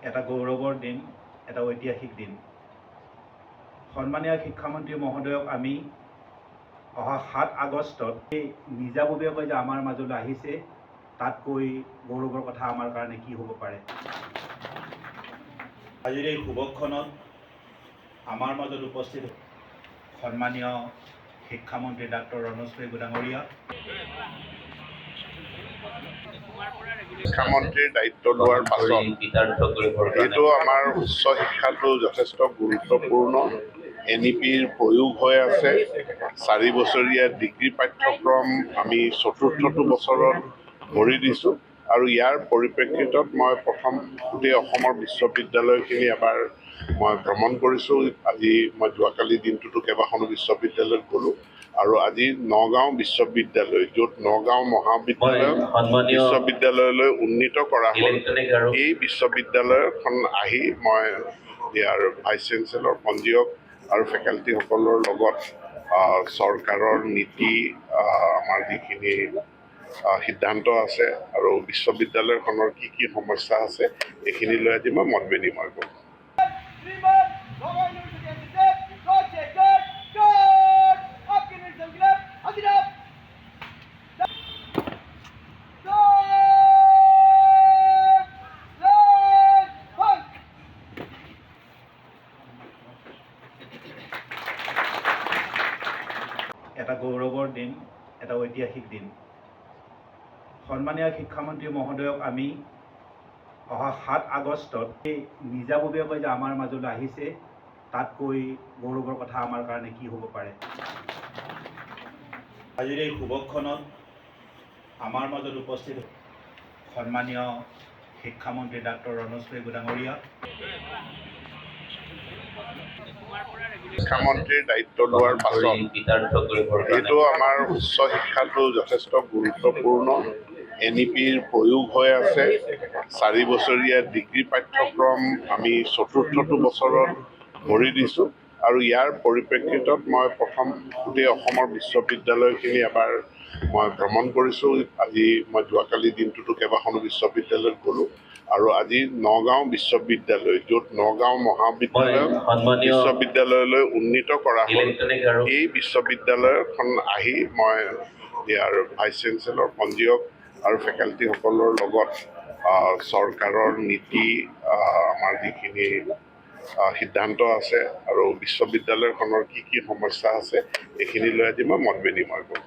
এটা গৌৰৱৰ দিন, এটা ঐতিহাসিক দিন। সন্মানীয় শিক্ষামন্ত্ৰী মহোদয়ক আমি অহা 7 আগষ্টত নিজাববীয়াকৈ যে আমাৰ মাজলৈ আহিছে, তাতকৈ গৌৰৱৰ কথা আমাৰ কাৰণে কি হ'ব পাৰে। আজিৰ এই শুভক্ষণত আমাৰ মাজত উপস্থিত সন্মানীয় শিক্ষামন্ত্ৰী ডাক্তৰ ৰণোজ পেগু ডাঙৰীয়া, শিক্ষামন্ত্ৰীৰ দায়িত্ব লোৱাৰ পাছত এইটো আমাৰ উচ্চ শিক্ষাটো যথেষ্ট গুৰুত্বপূৰ্ণ। NEPৰ প্ৰয়োগ হৈ আছে। 4 বছৰীয়া ডিগ্ৰী পাঠ্যক্ৰম আমি 4ৰ্থটো বছৰত ভৰি দিছোঁ আৰু ইয়াৰ পৰিপ্ৰেক্ষিতত মই প্ৰথম গোটেই অসমৰ বিশ্ববিদ্যালয়খিনি এবাৰ মই ভ্ৰমণ কৰিছোঁ। মই যোৱাকালি দিনটোতো কেইবাখনো বিশ্ববিদ্যালয়ত গ'লোঁ আৰু আজি নগাঁও বিশ্ববিদ্যালয়, য'ত নগাঁও বিশ্ববিদ্যালয়লৈ উন্নীত কৰা হ'ল, এই বিশ্ববিদ্যালয়খন আহি মই ইয়াৰ ভাইচ চেঞ্চেলৰ, পঞ্জীয়ক আৰু ফেকাল্টিসকলৰ লগত চৰকাৰৰ নীতি, আমাৰ যিখিনি সিদ্ধান্ত আছে আৰু বিশ্ববিদ্যালয়খনৰ কি কি সমস্যা আছে, এইখিনি লৈ আজি মই মত বিনিময় কৰোঁ। এটা গৌৰৱৰ দিন, এটা ঐতিহাসিক দিন। সন্মানীয় শিক্ষামন্ত্ৰী মহোদয়ক আমি অহা 7 আগষ্টত নিজাববীয়াকৈ যে আমাৰ মাজলৈ আহিছে, তাতকৈ গৌৰৱৰ কথা আমাৰ কাৰণে কি হ'ব পাৰে। আজিৰ এই শুভক্ষণত আমাৰ মাজত উপস্থিত সন্মানীয় শিক্ষামন্ত্ৰী ডাক্তৰ ৰণোজ পেগু ডাঙৰীয়া, শিক্ষামন্ত্ৰীৰ দায়িত্ব লোৱাৰ পাছত এইটো আমাৰ উচ্চ শিক্ষাটো যথেষ্ট গুৰুত্বপূৰ্ণ। NEPৰ প্ৰয়োগ হৈ আছে। 4 বছৰীয়া ডিগ্ৰী পাঠ্যক্ৰম আমি 4ৰ্থটো বছৰত ভৰি দিছোঁ আৰু ইয়াৰ পৰিপ্ৰেক্ষিতত মই প্ৰথম গোটেই অসমৰ বিশ্ববিদ্যালয়খিনি এবাৰ মই ভ্ৰমণ কৰিছোঁ। মই যোৱাকালি দিনটোতো কেইবাখনো বিশ্ববিদ্যালয়ত গ'লোঁ আৰু আজি নগাঁও বিশ্ববিদ্যালয়, য'ত নগাঁও বিশ্ববিদ্যালয়লৈ উন্নীত কৰা হ'ল, এই বিশ্ববিদ্যালয়খন আহি মই ইয়াৰ ভাইচ চেঞ্চেলৰ, পঞ্জীয়ক আৰু ফেকাল্টিসকলৰ লগত চৰকাৰৰ নীতি, আমাৰ যিখিনি সিদ্ধান্ত আছে আৰু বিশ্ববিদ্যালয়খনৰ কি কি সমস্যা আছে, এইখিনি লৈ আজি মই মত বিনিময় কৰোঁ।